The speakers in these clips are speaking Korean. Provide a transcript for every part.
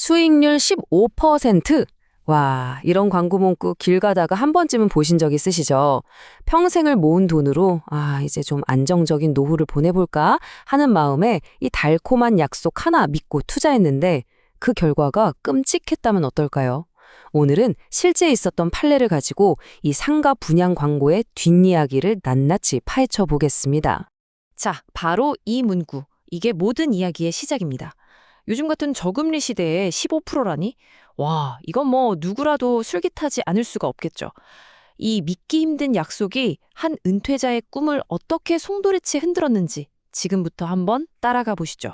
수익률 15%. 와, 이런 광고 문구 길 가다가 한 번쯤은 보신 적 있으시죠? 평생을 모은 돈으로 이제 좀 안정적인 노후를 보내볼까 하는 마음에 이 달콤한 약속 하나 믿고 투자했는데 그 결과가 끔찍했다면 어떨까요? 오늘은 실제 있었던 판례를 가지고 이 상가 분양 광고의 뒷이야기를 낱낱이 파헤쳐 보겠습니다. 자, 바로 이 문구. 이게 모든 이야기의 시작입니다. 요즘 같은 저금리 시대에 15%라니? 와, 이건 뭐 누구라도 솔깃하지 않을 수가 없겠죠. 이 믿기 힘든 약속이 한 은퇴자의 꿈을 어떻게 송두리째 흔들었는지 지금부터 한번 따라가 보시죠.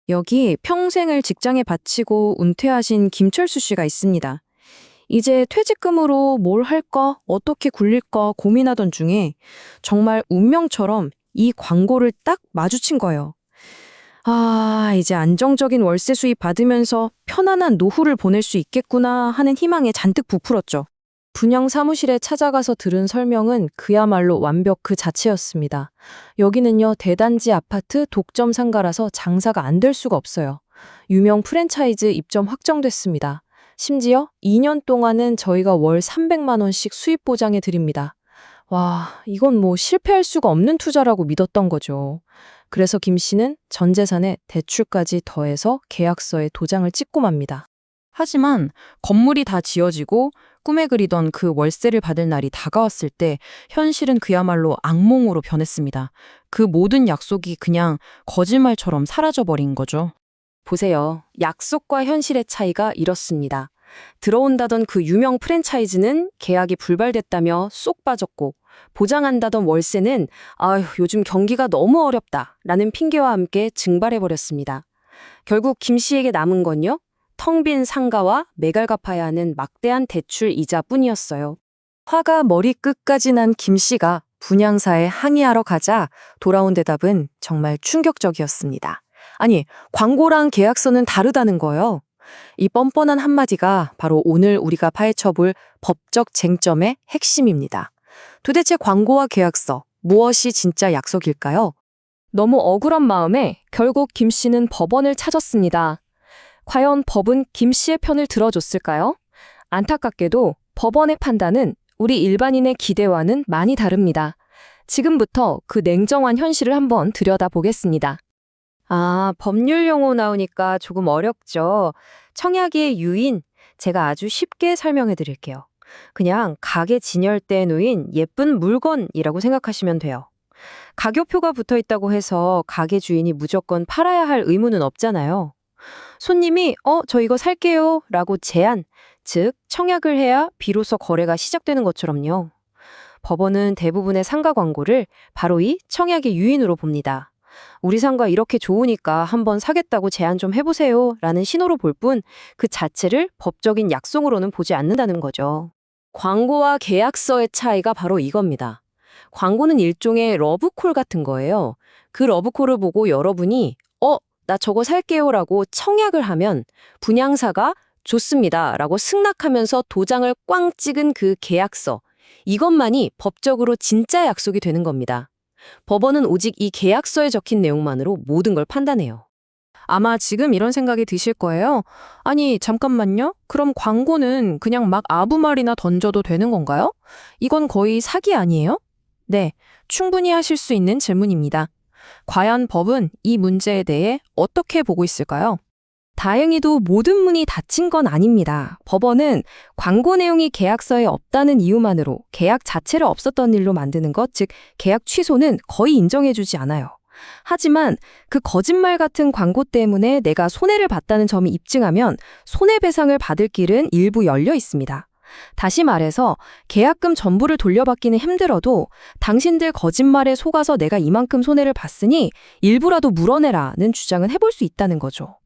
여기 평생을 직장에 바치고 은퇴하신 김철수 씨가 있습니다. 이제 퇴직금으로 뭘 할까, 어떻게 굴릴까 고민하던 중에 정말 운명처럼 이 광고를 딱 마주친 거예요. 이제 안정적인 월세 수입 받으면서 편안한 노후를 보낼 수 있겠구나 하는 희망에 잔뜩 부풀었죠. 분양 사무실에 찾아가서 들은 설명은 그야말로 완벽 그 자체였습니다. 여기는요, 대단지 아파트 독점 상가라서 장사가 안 될 수가 없어요. 유명 프랜차이즈 입점 확정됐습니다. 심지어 2년 동안은 저희가 월 300만 원씩 수입 보장해 드립니다. 와, 이건 뭐 실패할 수가 없는 투자라고 믿었던 거죠. 그래서 김 씨는 전 재산에 대출까지 더해서 계약서에 도장을 찍고 맙니다. 하지만 건물이 다 지어지고 꿈에 그리던 그 월세를 받을 날이 다가왔을 때 현실은 그야말로 악몽으로 변했습니다. 그 모든 약속이 그냥 거짓말처럼 사라져버린 거죠. 보세요. 약속과 현실의 차이가 이렇습니다. 들어온다던 그 유명 프랜차이즈는 계약이 불발됐다며 쏙 빠졌고 보장한다던 월세는 요즘 경기가 너무 어렵다 라는 핑계와 함께 증발해버렸습니다. 결국 김 씨에게 남은 건요. 텅 빈 상가와 매갈 갚아야 하는 막대한 대출 이자뿐이었어요. 화가 머리끝까지 난 김 씨가 분양사에 항의하러 가자 돌아온 대답은 정말 충격적이었습니다. 아니, 광고랑 계약서는 다르다는 거예요. 이 뻔뻔한 한마디가 바로 오늘 우리가 파헤쳐볼 법적 쟁점의 핵심입니다. 도대체 광고와 계약서, 무엇이 진짜 약속일까요? 너무 억울한 마음에 결국 김 씨는 법원을 찾았습니다. 과연 법은 김 씨의 편을 들어줬을까요? 안타깝게도 법원의 판단은 우리 일반인의 기대와는 많이 다릅니다. 지금부터 그 냉정한 현실을 한번 들여다보겠습니다. 법률 용어 나오니까 조금 어렵죠. 청약의 유인, 제가 아주 쉽게 설명해 드릴게요. 그냥 가게 진열대에 놓인 예쁜 물건이라고 생각하시면 돼요. 가격표가 붙어 있다고 해서 가게 주인이 무조건 팔아야 할 의무는 없잖아요. 손님이 저 이거 살게요 라고 제안, 즉 청약을 해야 비로소 거래가 시작되는 것처럼요. 법원은 대부분의 상가 광고를 바로 이 청약의 유인으로 봅니다. 우리 상가 이렇게 좋으니까 한번 사겠다고 제안 좀 해보세요 라는 신호로 볼 뿐 그 자체를 법적인 약속으로는 보지 않는다는 거죠. 광고와 계약서의 차이가 바로 이겁니다. 광고는 일종의 러브콜 같은 거예요. 그 러브콜을 보고 여러분이 나 저거 살게요 라고 청약을 하면 분양사가 좋습니다 라고 승낙하면서 도장을 꽝 찍은 그 계약서, 이것만이 법적으로 진짜 약속이 되는 겁니다. 법원은 오직 이 계약서에 적힌 내용만으로 모든 걸 판단해요. 아마 지금 이런 생각이 드실 거예요. 아니, 잠깐만요. 그럼 광고는 그냥 막 아무 말이나 던져도 되는 건가요? 이건 거의 사기 아니에요? 네, 충분히 하실 수 있는 질문입니다. 과연 법은 이 문제에 대해 어떻게 보고 있을까요? 다행히도 모든 문이 닫힌 건 아닙니다. 법원은 광고 내용이 계약서에 없다는 이유만으로 계약 자체를 없었던 일로 만드는 것, 즉 계약 취소는 거의 인정해주지 않아요. 하지만 그 거짓말 같은 광고 때문에 내가 손해를 봤다는 점이 입증하면 손해배상을 받을 길은 일부 열려 있습니다. 다시 말해서 계약금 전부를 돌려받기는 힘들어도 당신들 거짓말에 속아서 내가 이만큼 손해를 봤으니 일부라도 물어내라는 주장은 해볼 수 있다는 거죠.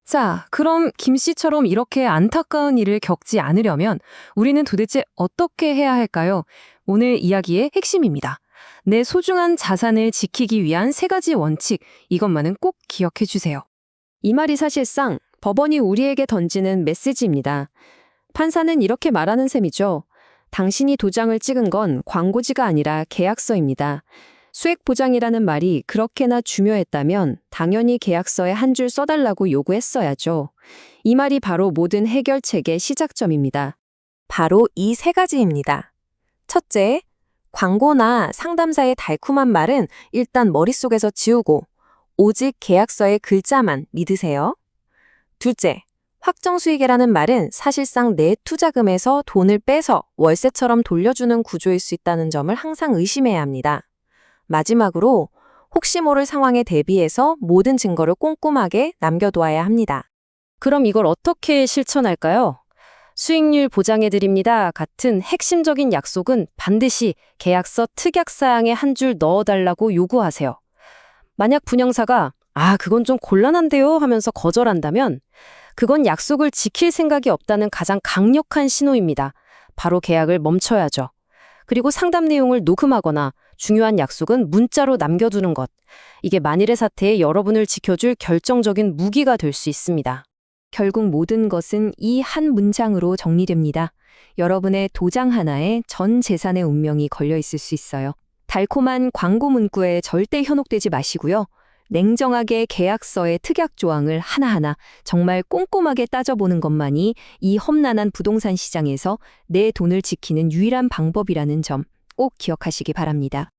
자, 그럼 김 씨처럼 이렇게 안타까운 일을 겪지 않으려면 우리는 도대체 어떻게 해야 할까요? 오늘 이야기의 핵심입니다. 내 소중한 자산을 지키기 위한 3가지 원칙, 이것만은 꼭 기억해 주세요. 이 말이 사실상 법원이 우리에게 던지는 메시지입니다. 판사는 이렇게 말하는 셈이죠. 당신이 도장을 찍은 건 광고지가 아니라 계약서입니다. 수익 보장이라는 말이 그렇게나 중요했다면 당연히 계약서에 한 줄 써달라고 요구했어야죠. 이 말이 바로 모든 해결책의 시작점입니다. 바로 이 세 가지입니다. 첫째, 광고나 상담사의 달콤한 말은 일단 머릿속에서 지우고 오직 계약서의 글자만 믿으세요. 둘째, 확정 수익이라는 말은 사실상 내 투자금에서 돈을 빼서 월세처럼 돌려주는 구조일 수 있다는 점을 항상 의심해야 합니다. 마지막으로 혹시 모를 상황에 대비해서 모든 증거를 꼼꼼하게 남겨두어야 합니다. 그럼 이걸 어떻게 실천할까요? 수익률 보장해드립니다 같은 핵심적인 약속은 반드시 계약서 특약사항에 한 줄 넣어달라고 요구하세요. 만약 분양사가 그건 좀 곤란한데요 하면서 거절한다면 그건 약속을 지킬 생각이 없다는 가장 강력한 신호입니다. 바로 계약을 멈춰야죠. 그리고 상담 내용을 녹음하거나 중요한 약속은 문자로 남겨두는 것. 이게 만일의 사태에 여러분을 지켜줄 결정적인 무기가 될 수 있습니다. 결국 모든 것은 이 한 문장으로 정리됩니다. 여러분의 도장 하나에 전 재산의 운명이 걸려 있을 수 있어요. 달콤한 광고 문구에 절대 현혹되지 마시고요. 냉정하게 계약서의 특약 조항을 하나하나 정말 꼼꼼하게 따져보는 것만이 이 험난한 부동산 시장에서 내 돈을 지키는 유일한 방법이라는 점 꼭 기억하시기 바랍니다.